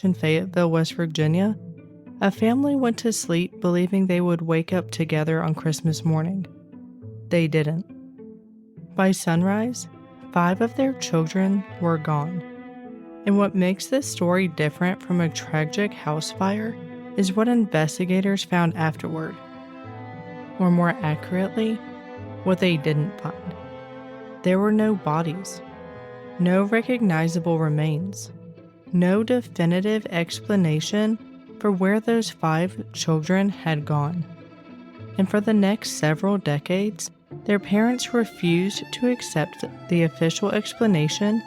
In Fayetteville, West Virginia, a family went to sleep believing they would wake up together on Christmas morning. They didn't. By sunrise, 5 of their children were gone. And what makes this story different from a tragic house fire is what investigators found afterward. Or more accurately, what they didn't find. There were no bodies, no recognizable remains, no definitive explanation for where those 5 children had gone. And for the next several decades, their parents refused to accept the official explanation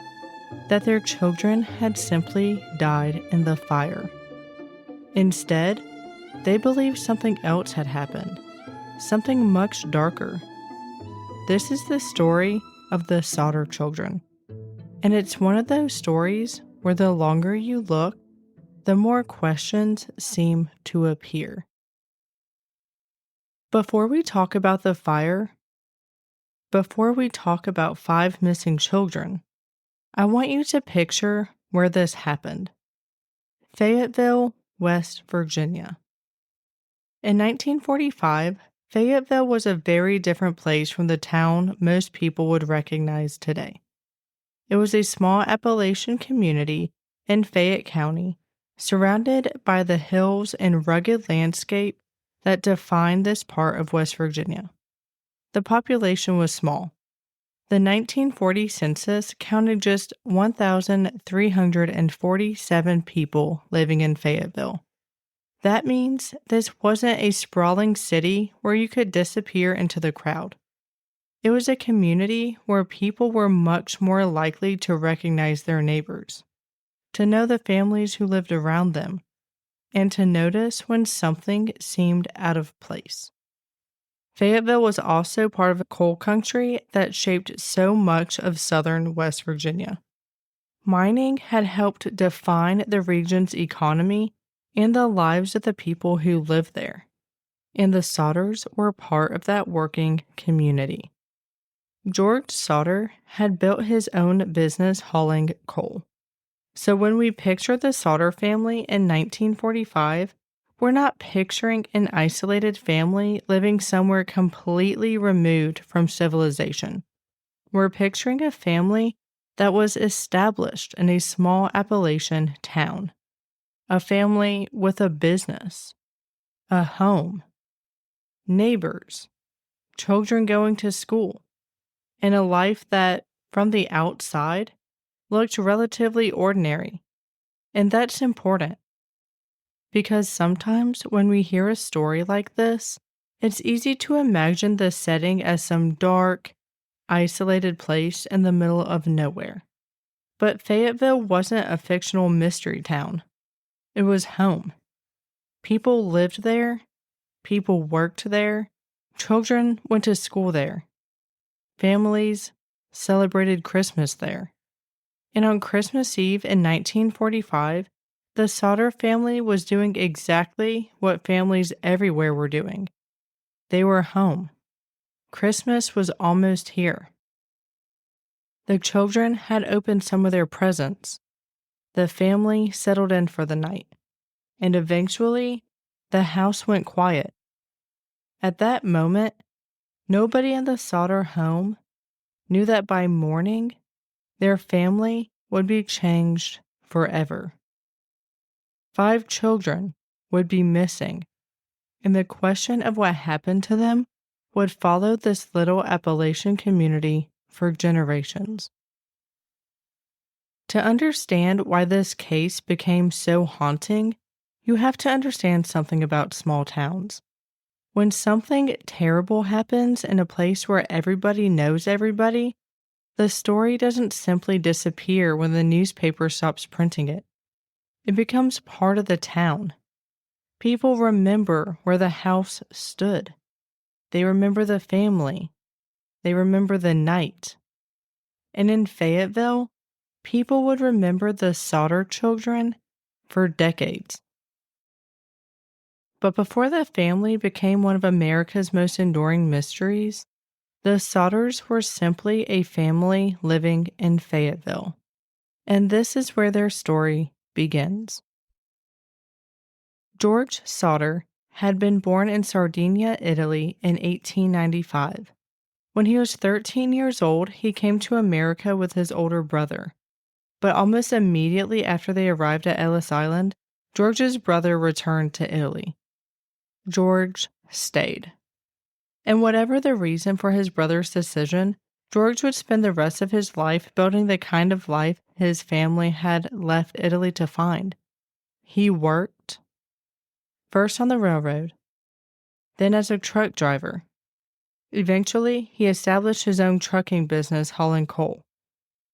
that their children had simply died in the fire. Instead, they believed something else had happened, something much darker. This is the story of the Sodder children. And it's one of those stories where the longer you look, the more questions seem to appear. Before we talk about the fire, before we talk about 5 missing children, I want you to picture where this happened. Fayetteville, West Virginia. In 1945, Fayetteville was a very different place from the town most people would recognize today. It was a small Appalachian community in Fayette County, surrounded by the hills and rugged landscape that define this part of West Virginia. The population was small. The 1940 census counted just 1,347 people living in Fayetteville. That means this wasn't a sprawling city where you could disappear into the crowd. It was a community where people were much more likely to recognize their neighbors, to know the families who lived around them, and to notice when something seemed out of place. Fayetteville was also part of a coal country that shaped so much of southern West Virginia. Mining had helped define the region's economy and the lives of the people who lived there, and the Sodders were part of that working community. George Sodder had built his own business hauling coal. So when we picture the Sodder family in 1945, we're not picturing an isolated family living somewhere completely removed from civilization. We're picturing a family that was established in a small Appalachian town. A family with a business, a home, neighbors, children going to school, and a life that, from the outside, looked relatively ordinary. And that's important. Because sometimes when we hear a story like this, it's easy to imagine the setting as some dark, isolated place in the middle of nowhere. But Fayetteville wasn't a fictional mystery town. It was home. People lived there. People worked there. Children went to school there. Families celebrated Christmas there. And on Christmas Eve in 1945, the Sodder family was doing exactly what families everywhere were doing. They were home. Christmas was almost here. The children had opened some of their presents. The family settled in for the night. And eventually, the house went quiet. At that moment, nobody in the Sodder home knew that by morning, their family would be changed forever. 5 children would be missing, and the question of what happened to them would follow this little Appalachian community for generations. To understand why this case became so haunting, you have to understand something about small towns. When something terrible happens in a place where everybody knows everybody, the story doesn't simply disappear when the newspaper stops printing it. It becomes part of the town. People remember where the house stood. They remember the family. They remember the night. And in Fayetteville, people would remember the Sodder children for decades. But before the family became one of America's most enduring mysteries, the Sodders were simply a family living in Fayetteville. And this is where their story begins. George Sodder had been born in Sardinia, Italy in 1895. When he was 13 years old, he came to America with his older brother. But almost immediately after they arrived at Ellis Island, George's brother returned to Italy. George stayed. And whatever the reason for his brother's decision, George would spend the rest of his life building the kind of life his family had left Italy to find. He worked, first on the railroad, then as a truck driver. Eventually, he established his own trucking business hauling coal.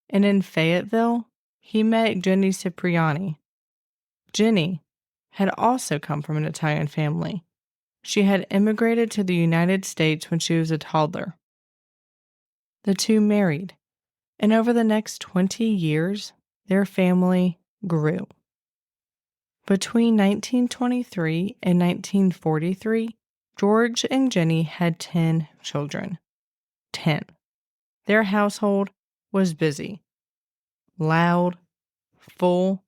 And in Fayetteville, he met Jennie Sodder. Jennie had also come from an Italian family. She had immigrated to the United States when she was a toddler. The two married, and over the next 20 years, their family grew. Between 1923 and 1943, George and Jennie had 10 children. 10. Their household was busy, loud, full,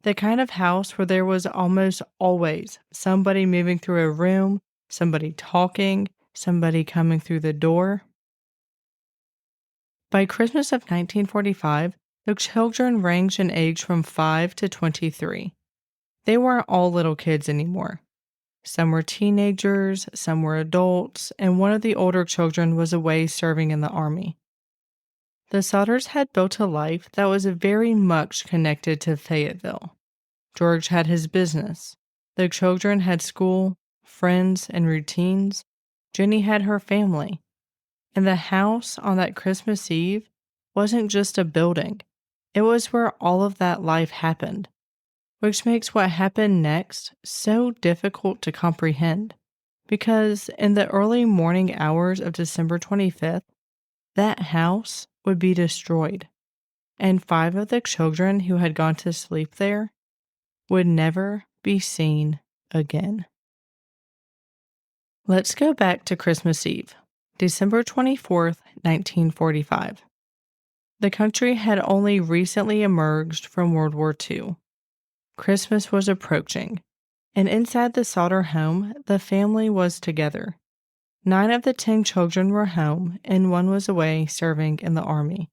the kind of house where there was almost always somebody moving through a room, somebody talking, somebody coming through the door. By Christmas of 1945, the children ranged in age from 5 to 23. They weren't all little kids anymore. Some were teenagers, some were adults, and one of the older children was away serving in the army. The Sodders had built a life that was very much connected to Fayetteville. George had his business. The children had school, friends, and routines. Jennie had her family. And the house on that Christmas Eve wasn't just a building. It was where all of that life happened, which makes what happened next so difficult to comprehend. Because in the early morning hours of December 25th, that house would be destroyed, and 5 of the children who had gone to sleep there would never be seen again. Let's go back to Christmas Eve, December 24th, 1945. The country had only recently emerged from World War II. Christmas was approaching, and inside the Sodder home, the family was together. 9 of the 10 children were home, and 1 was away serving in the army.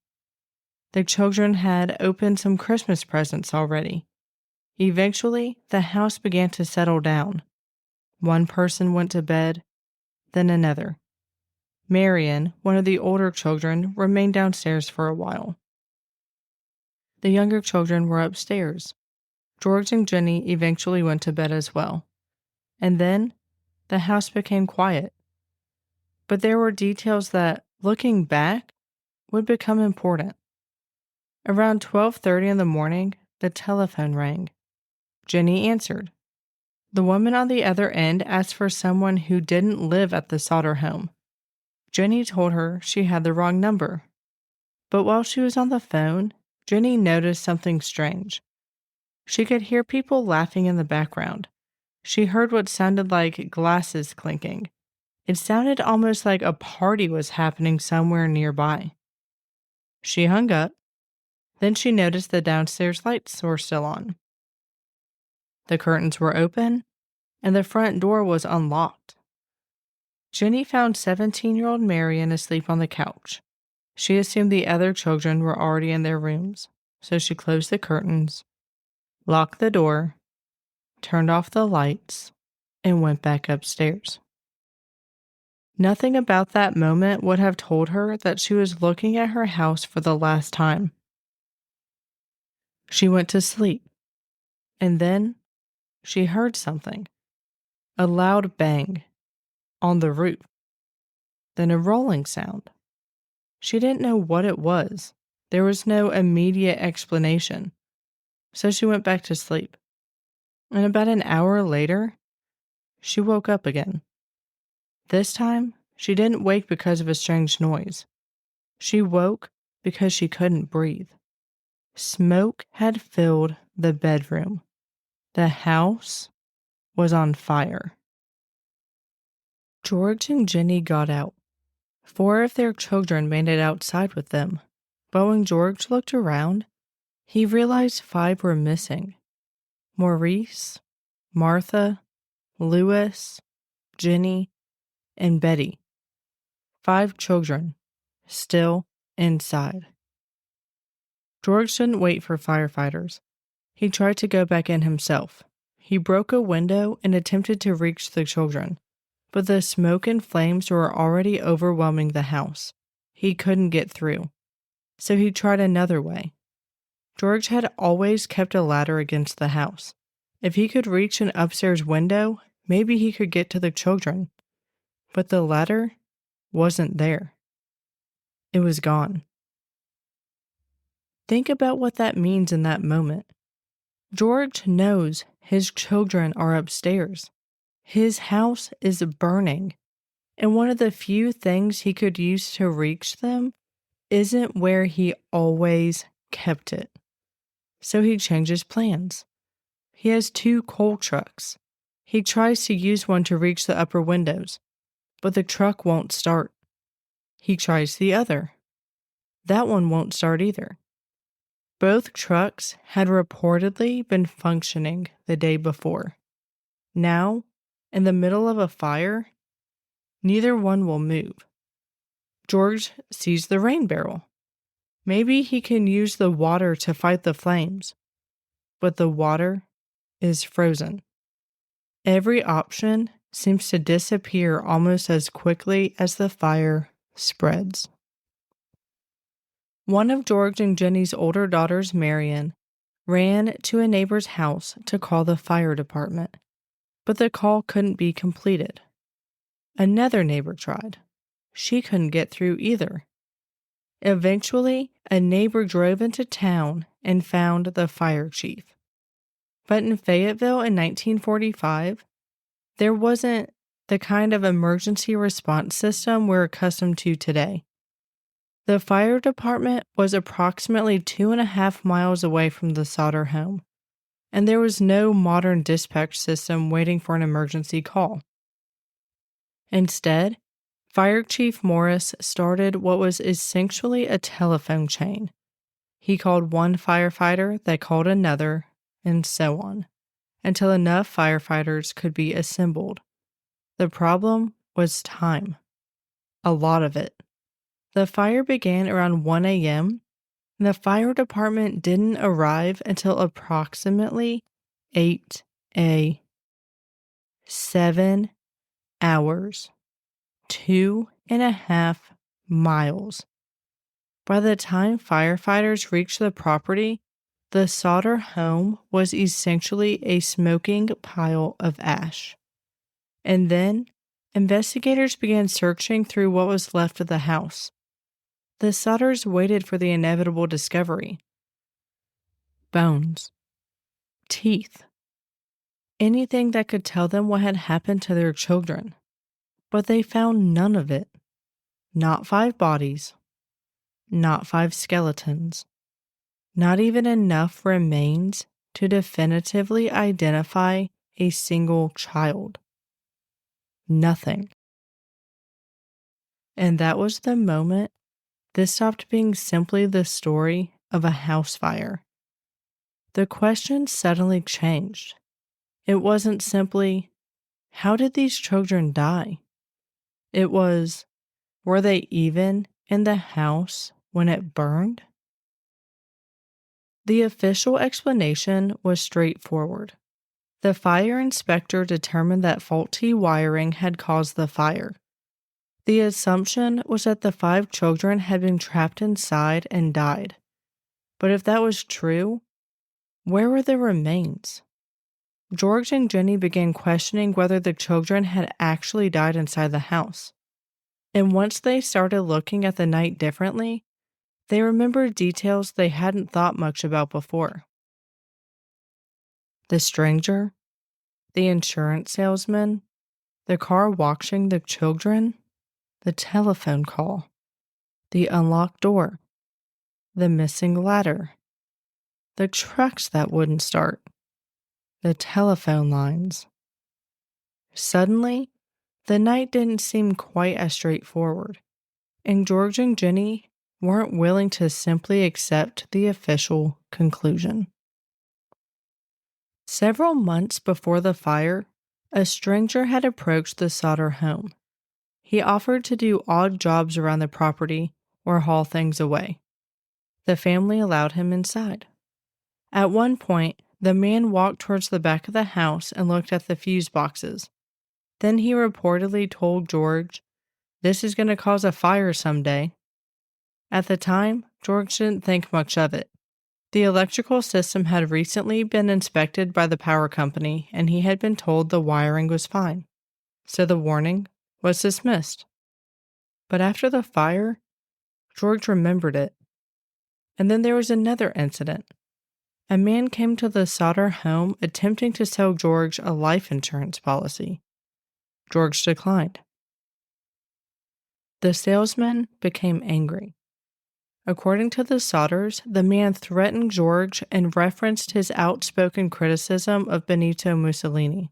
The children had opened some Christmas presents already. Eventually, the house began to settle down. One person went to bed, then another. Marion, one of the older children, remained downstairs for a while. The younger children were upstairs. George and Jennie eventually went to bed as well. And then, the house became quiet. But there were details that, looking back, would become important. Around 12:30 in the morning, the telephone rang. Jennie answered. The woman on the other end asked for someone who didn't live at the Sodder home. Jennie told her she had the wrong number. But while she was on the phone, Jennie noticed something strange. She could hear people laughing in the background. She heard what sounded like glasses clinking. It sounded almost like a party was happening somewhere nearby. She hung up. Then she noticed the downstairs lights were still on. The curtains were open, and the front door was unlocked. Jennie found 17-year-old Marion asleep on the couch. She assumed the other children were already in their rooms, so she closed the curtains, locked the door, turned off the lights, and went back upstairs. Nothing about that moment would have told her that she was looking at her house for the last time. She went to sleep, and then she heard something. A loud bang on the roof, then a rolling sound. She didn't know what it was. There was no immediate explanation, so she went back to sleep. And about an hour later, she woke up again. This time, she didn't wake because of a strange noise. She woke because she couldn't breathe. Smoke had filled the bedroom. The house was on fire. George and Jennie got out. 4 of their children made it outside with them. But when George looked around, he realized 5 were missing. Maurice, Martha, Louis, Jennie, and Betty. 5 children, still inside. George didn't wait for firefighters. He tried to go back in himself. He broke a window and attempted to reach the children, but the smoke and flames were already overwhelming the house. He couldn't get through, so he tried another way. George had always kept a ladder against the house. If he could reach an upstairs window, maybe he could get to the children. But the ladder wasn't there. It was gone. Think about what that means in that moment. George knows his children are upstairs. His house is burning, and one of the few things he could use to reach them isn't where he always kept it. So he changes plans. He has 2 coal trucks. He tries to use one to reach the upper windows, but the truck won't start. He tries the other. That one won't start either. Both trucks had reportedly been functioning the day before. Now, in the middle of a fire, neither one will move. George sees the rain barrel. Maybe he can use the water to fight the flames, but the water is frozen. Every option seems to disappear almost as quickly as the fire spreads. One of George and Jennie's older daughters, Marion, ran to a neighbor's house to call the fire department, but the call couldn't be completed. Another neighbor tried. She couldn't get through either. Eventually, a neighbor drove into town and found the fire chief. But in Fayetteville in 1945, there wasn't the kind of emergency response system we're accustomed to today. The fire department was approximately 2.5 miles away from the Sodder home, and there was no modern dispatch system waiting for an emergency call. Instead, Fire Chief Morris started what was essentially a telephone chain. He called one firefighter that called another, and so on, until enough firefighters could be assembled. The problem was time. A lot of it. The fire began around 1 a.m., and the fire department didn't arrive until approximately 8 a.m. 7 hours. 2.5 miles. By the time firefighters reached the property, the Sodder home was essentially a smoking pile of ash. And then, investigators began searching through what was left of the house. The Sodders waited for the inevitable discovery. Bones. Teeth. Anything that could tell them what had happened to their children. But they found none of it. Not 5 bodies. Not 5 skeletons. Not even enough remains to definitively identify a single child. Nothing. And that was the moment this stopped being simply the story of a house fire. The question suddenly changed. It wasn't simply, how did these children die? It was, were they even in the house when it burned? The official explanation was straightforward. The fire inspector determined that faulty wiring had caused the fire. The assumption was that the 5 children had been trapped inside and died. But if that was true, where were the remains? George and Jennie began questioning whether the children had actually died inside the house. And once they started looking at the night differently, they remembered details they hadn't thought much about before. The stranger, the insurance salesman, the car watching the children, the telephone call, the unlocked door, the missing ladder, the trucks that wouldn't start, the telephone lines. Suddenly, the night didn't seem quite as straightforward, and George and Jennie weren't willing to simply accept the official conclusion. Several months before the fire, a stranger had approached the Sodder home. He offered to do odd jobs around the property or haul things away. The family allowed him inside. At one point, the man walked towards the back of the house and looked at the fuse boxes. Then he reportedly told George, "This is going to cause a fire someday." At the time, George didn't think much of it. The electrical system had recently been inspected by the power company, and he had been told the wiring was fine. So the warning was dismissed. But after the fire, George remembered it. And then there was another incident. A man came to the Sodder home attempting to sell George a life insurance policy. George declined. The salesman became angry. According to the Sodders, the man threatened George and referenced his outspoken criticism of Benito Mussolini.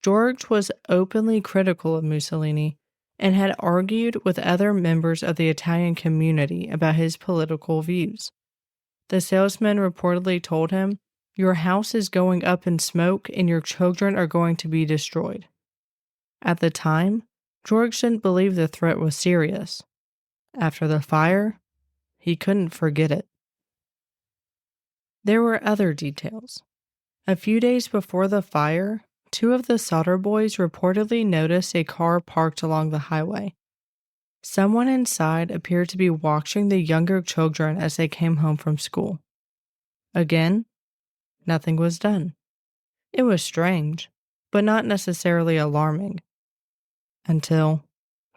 George was openly critical of Mussolini and had argued with other members of the Italian community about his political views. The salesman reportedly told him, "Your house is going up in smoke and your children are going to be destroyed." At the time, George didn't believe the threat was serious. After the fire, he couldn't forget it. There were other details. A few days before the fire, two of the Sodder boys reportedly noticed a car parked along the highway. Someone inside appeared to be watching the younger children as they came home from school. Again, nothing was done. It was strange, but not necessarily alarming. Until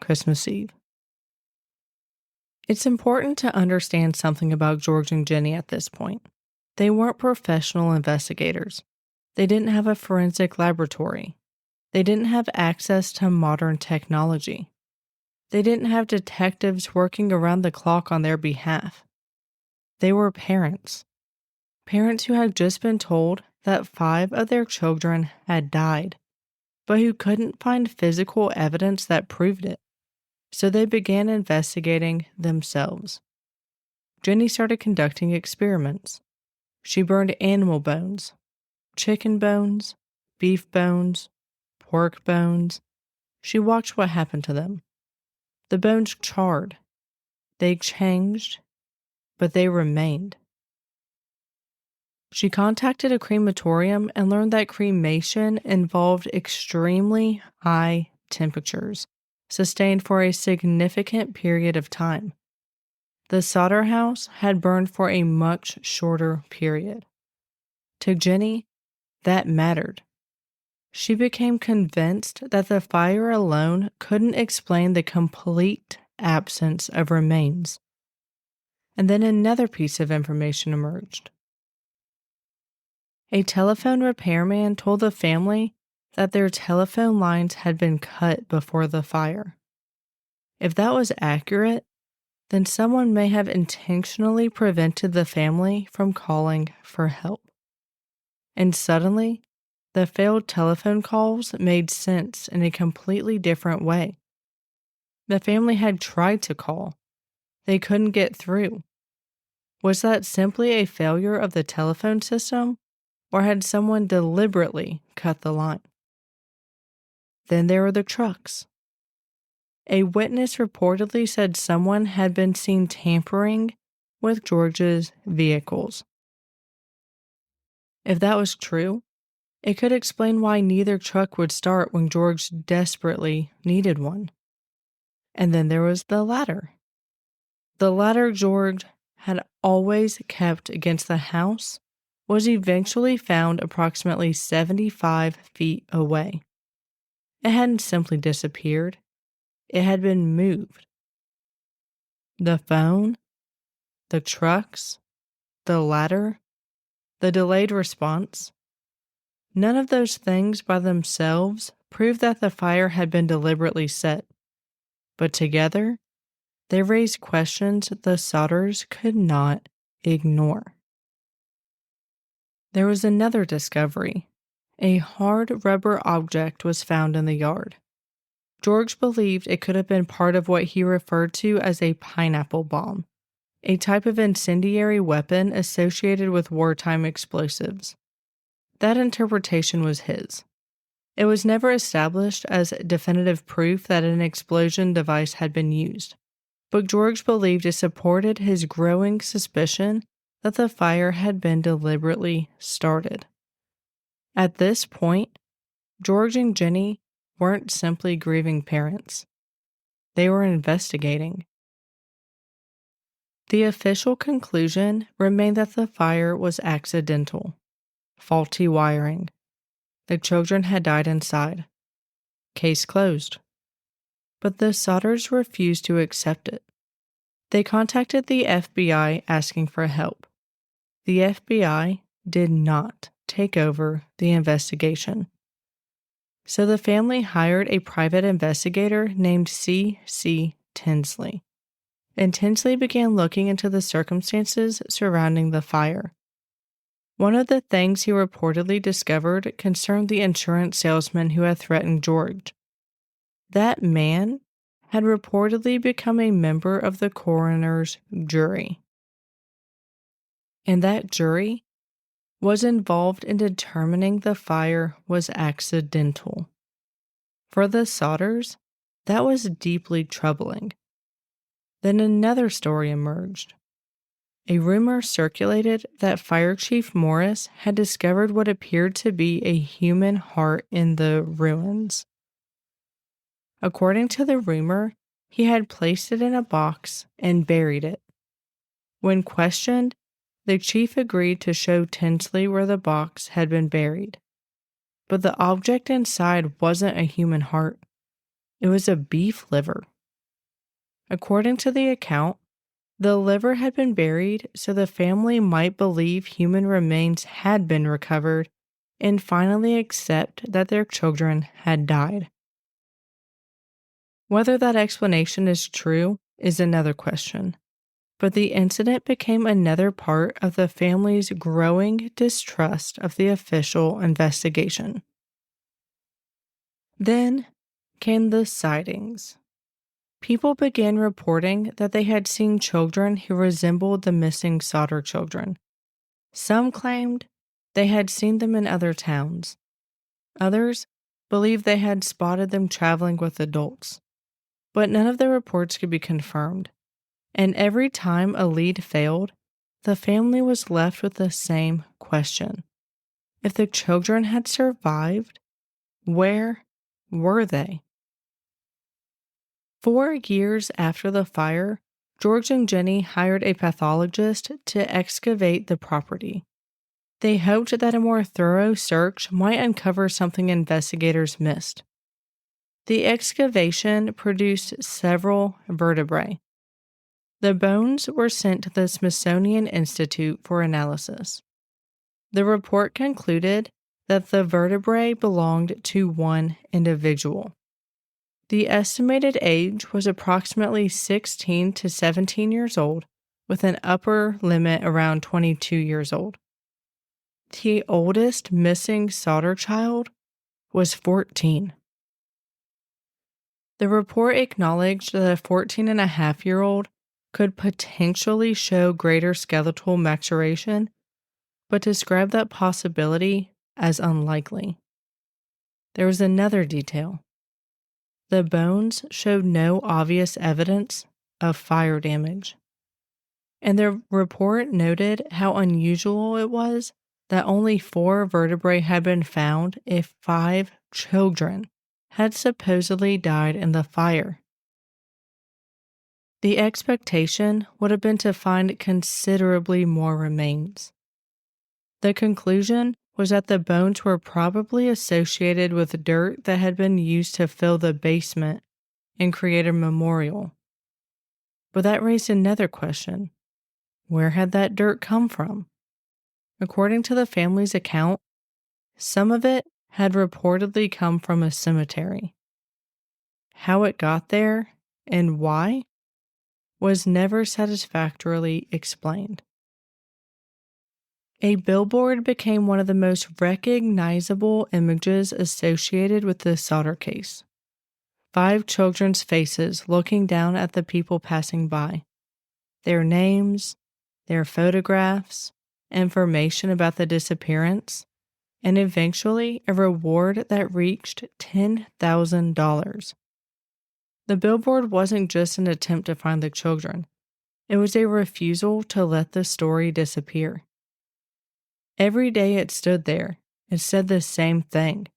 Christmas Eve. It's important to understand something about George and Jennie at this point. They weren't professional investigators. They didn't have a forensic laboratory. They didn't have access to modern technology. They didn't have detectives working around the clock on their behalf. They were parents. Parents who had just been told that 5 of their children had died, but who couldn't find physical evidence that proved it. So they began investigating themselves. Jennie started conducting experiments. She burned animal bones, chicken bones, beef bones, pork bones. She watched what happened to them. The bones charred. They changed, but they remained. She contacted a crematorium and learned that cremation involved extremely high temperatures, sustained for a significant period of time. The Sodder house had burned for a much shorter period. To Jennie, that mattered. She became convinced that the fire alone couldn't explain the complete absence of remains. And then another piece of information emerged. A telephone repairman told the family that their telephone lines had been cut before the fire. If that was accurate, then someone may have intentionally prevented the family from calling for help. And suddenly, the failed telephone calls made sense in a completely different way. The family had tried to call. They couldn't get through. Was that simply a failure of the telephone system, or had someone deliberately cut the line? Then there were the trucks. A witness reportedly said someone had been seen tampering with George's vehicles. If that was true, it could explain why neither truck would start when George desperately needed one. And then there was the ladder. The ladder George had always kept against the house was eventually found approximately 75 feet away. It hadn't simply disappeared. It had been moved. The phone, the trucks, the ladder, the delayed response. None of those things by themselves proved that the fire had been deliberately set. But together, they raised questions the Sodders could not ignore. There was another discovery. A hard rubber object was found in the yard. George believed it could have been part of what he referred to as a pineapple bomb, a type of incendiary weapon associated with wartime explosives. that interpretation was his. It was never established as definitive proof that an explosion device had been used, but George believed it supported his growing suspicion that the fire had been deliberately started. At this point, George and Jennie weren't simply grieving parents. They were investigating. The official conclusion remained that the fire was accidental, faulty wiring. The children had died inside. Case closed. But the Sodders refused to accept it. They contacted the FBI asking for help. The FBI did not take over the investigation. So the family hired a private investigator named C.C. Tinsley. And Tinsley began looking into the circumstances surrounding the fire. One of the things he reportedly discovered concerned the insurance salesman who had threatened George. That man had reportedly become a member of the coroner's jury. And that jury was involved in determining the fire was accidental. For the Sodders, that was deeply troubling. Then another story emerged. A rumor circulated that Fire Chief Morris had discovered what appeared to be a human heart in the ruins. According to the rumor, he had placed it in a box and buried it. When questioned, the chief agreed to show Tinsley where the box had been buried. But the object inside wasn't a human heart. It was a beef liver. According to the account, the liver had been buried so the family might believe human remains had been recovered and finally accept that their children had died. Whether that explanation is true is another question, but the incident became another part of the family's growing distrust of the official investigation. Then came the sightings. People began reporting that they had seen children who resembled the missing Sodder children. Some claimed they had seen them in other towns. Others believed they had spotted them traveling with adults. But none of the reports could be confirmed. And every time a lead failed, the family was left with the same question. If the children had survived, where were they? 4 years after the fire, George and Jennie hired a pathologist to excavate the property. They hoped that a more thorough search might uncover something investigators missed. The excavation produced several vertebrae. The bones were sent to the Smithsonian Institute for analysis. The report concluded that the vertebrae belonged to one individual. The estimated age was approximately 16 to 17 years old, with an upper limit around 22 years old. The oldest missing Sodder child was 14. The report acknowledged that a 14-and-a-half-year-old could potentially show greater skeletal maturation, but described that possibility as unlikely. There was another detail. The bones showed no obvious evidence of fire damage. And the report noted how unusual it was that only 4 vertebrae had been found if 5 children had supposedly died in the fire. The expectation would have been to find considerably more remains. The conclusion was that the bones were probably associated with dirt that had been used to fill the basement and create a memorial. But that raised another question. Where had that dirt come from? According to the family's account, some of it had reportedly come from a cemetery. How it got there and why was never satisfactorily explained. A billboard became one of the most recognizable images associated with the Sodder case. 5 children's faces looking down at the people passing by. Their names, their photographs, information about the disappearance. and eventually a reward that reached $10,000. The billboard wasn't just an attempt to find the children, it was a refusal to let the story disappear. Every day it stood there, it said the same thing.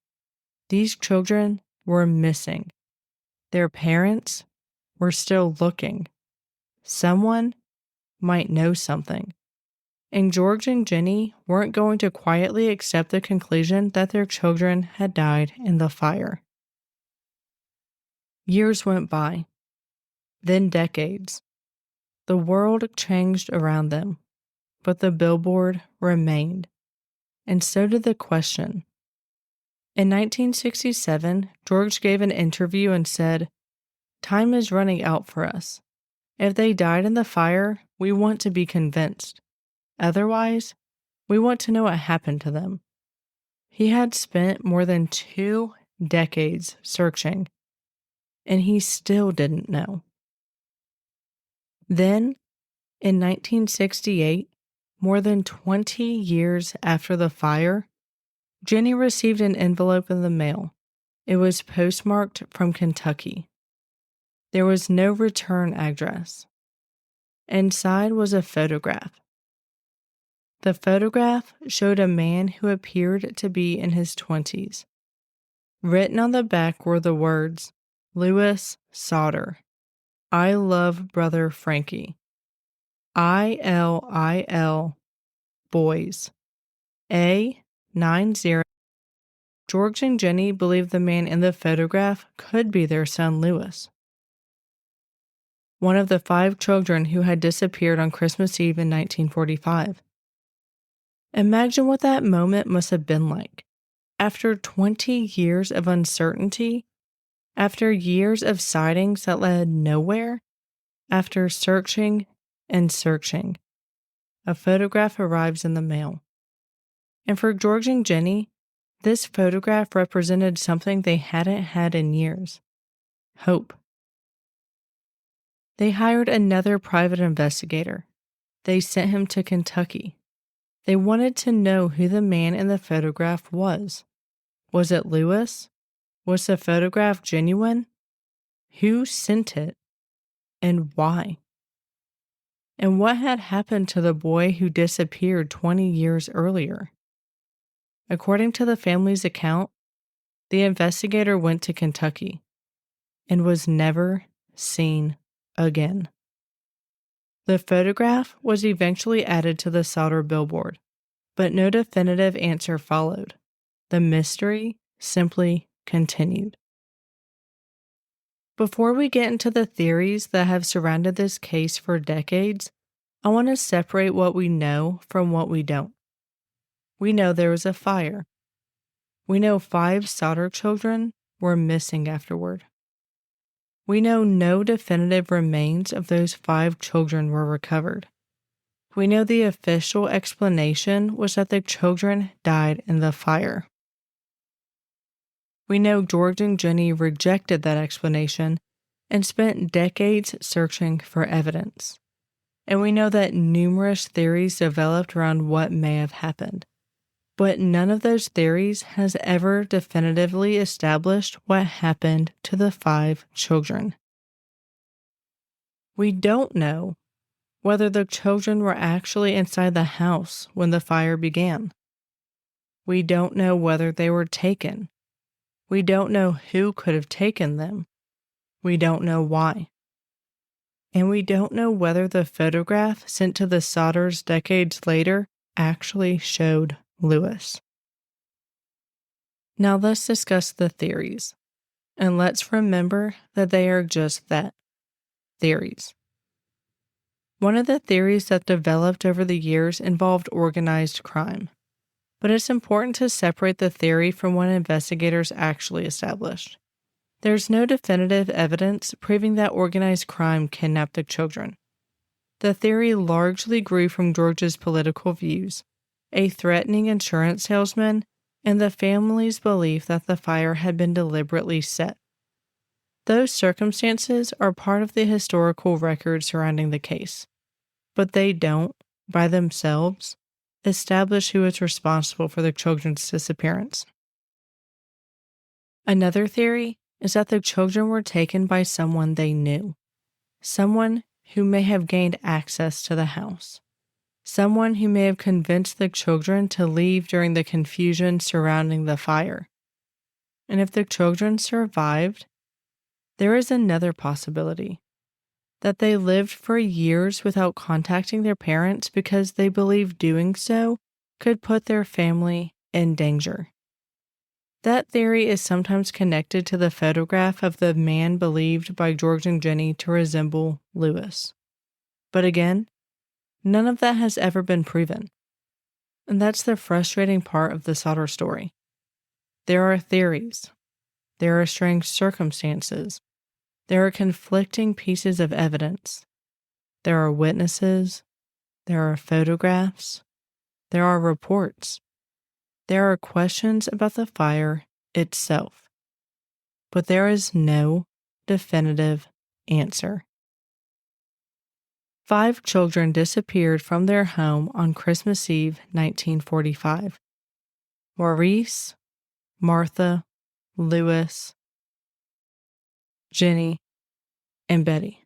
These children were missing. Their parents were still looking. Someone might know something. And George and Jennie weren't going to quietly accept the conclusion that their children had died in the fire. Years went by, then decades. The world changed around them, but the billboard remained, and so did the question. In 1967, George gave an interview and said, "Time is running out for us. If they died in the fire, we want to be convinced. Otherwise, we want to know what happened to them." He had spent more than 2 decades searching, and he still didn't know. Then, in 1968, more than 20 years after the fire, Jennie received an envelope in the mail. It was postmarked from Kentucky. There was no return address. Inside was a photograph. The photograph showed a man who appeared to be in his 20s. Written on the back were the words, "Lewis Sodder. I love brother Frankie. ILIL boys. A90." George and Jennie believed the man in the photograph could be their son Lewis, one of the 5 children who had disappeared on Christmas Eve in 1945. Imagine what that moment must have been like. After 20 years of uncertainty, after years of sightings that led nowhere, after searching and searching, a photograph arrives in the mail. And for George and Jennie, this photograph represented something they hadn't had in years: hope. They hired another private investigator. They sent him to Kentucky. They wanted to know who the man in the photograph was. Was it Lewis? Was the photograph genuine? Who sent it? And why? And what had happened to the boy who disappeared 20 years earlier? According to the family's account, the investigator went to Kentucky and was never seen again. The photograph was eventually added to the Sodder billboard, but no definitive answer followed. The mystery simply continued. Before we get into the theories that have surrounded this case for decades, I want to separate what we know from what we don't. We know there was a fire. We know 5 Sodder children were missing afterward. We know no definitive remains of those 5 children were recovered. We know the official explanation was that the children died in the fire. We know George and Jennie rejected that explanation and spent decades searching for evidence. And we know that numerous theories developed around what may have happened. But none of those theories has ever definitively established what happened to the 5 children. We don't know whether the children were actually inside the house when the fire began. We don't know whether they were taken. We don't know who could have taken them. We don't know why. And we don't know whether the photograph sent to the Sodders decades later actually showed Lewis. Now let's discuss the theories. And let's remember that they are just that, theories. One of the theories that developed over the years involved organized crime. But it's important to separate the theory from what investigators actually established. There's no definitive evidence proving that organized crime kidnapped the children. The theory largely grew from George's political views, a threatening insurance salesman, and the family's belief that the fire had been deliberately set. Those circumstances are part of the historical record surrounding the case, but they don't, by themselves, establish who is responsible for the children's disappearance. Another theory is that the children were taken by someone they knew, someone who may have gained access to the house, someone who may have convinced the children to leave during the confusion surrounding the fire. And if the children survived, there is another possibility, that they lived for years without contacting their parents because they believed doing so could put their family in danger. That theory is sometimes connected to the photograph of the man believed by George and Jennie to resemble Lewis. But again, none of that has ever been proven. And that's the frustrating part of the Sodder story. There are theories. There are strange circumstances. There are conflicting pieces of evidence. There are witnesses. There are photographs. There are reports. There are questions about the fire itself. But there is no definitive answer. 5 children disappeared from their home on Christmas Eve, 1945. Maurice, Martha, Lewis, Jennie, and Betty.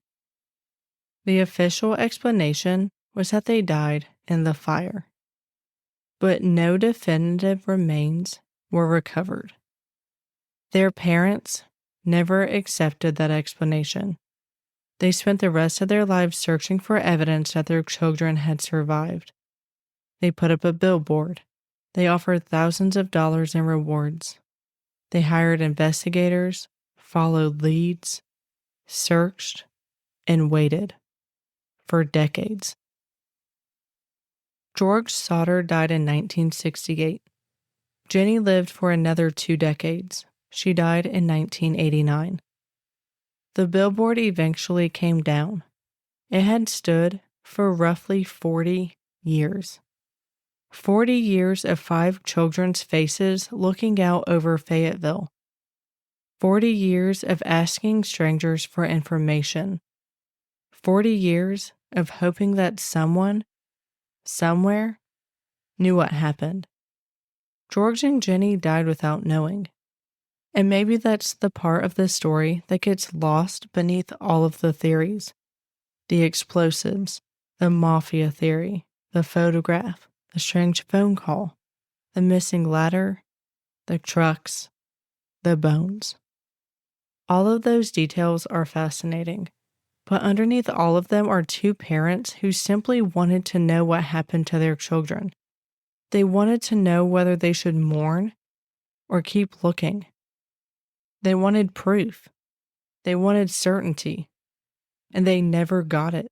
The official explanation was that they died in the fire, but no definitive remains were recovered. Their parents never accepted that explanation. They spent the rest of their lives searching for evidence that their children had survived. They put up a billboard. They offered thousands of dollars in rewards. They hired investigators, followed leads, searched, and waited for decades. George Sodder died in 1968. Jennie lived for another 2 decades. She died in 1989. The billboard eventually came down. It had stood for roughly 40 years. 40 years of 5 children's faces looking out over Fayetteville. 40 years of asking strangers for information. 40 years of hoping that someone, somewhere, knew what happened. George and Jennie died without knowing. And maybe that's the part of the story that gets lost beneath all of the theories. The explosives, the mafia theory, the photograph, the strange phone call, the missing ladder, the trucks, the bones. All of those details are fascinating, but underneath all of them are 2 parents who simply wanted to know what happened to their children. They wanted to know whether they should mourn or keep looking. They wanted proof. They wanted certainty, and they never got it.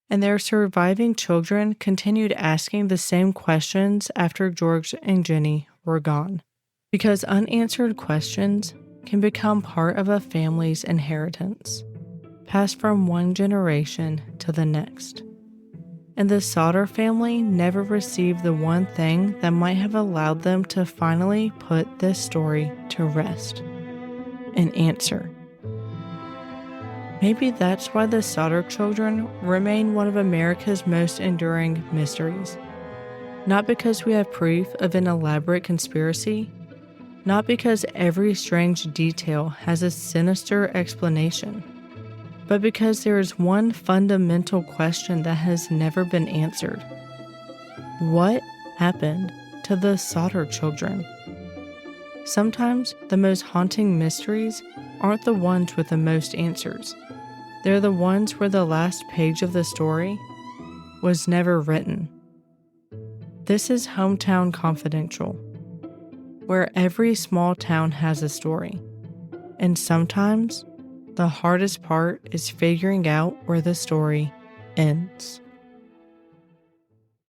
And their surviving children continued asking the same questions after George and Jennie were gone, because unanswered questions can become part of a family's inheritance, passed from one generation to the next. And the Sodder family never received the one thing that might have allowed them to finally put this story to rest: an answer. Maybe that's why the Sodder children remain one of America's most enduring mysteries. Not because we have proof of an elaborate conspiracy, not because every strange detail has a sinister explanation, but because there is one fundamental question that has never been answered. What happened to the Sodder children? Sometimes the most haunting mysteries aren't the ones with the most answers. They're the ones where the last page of the story was never written. This is Hometown Confidential, where every small town has a story. And sometimes the hardest part is figuring out where the story ends.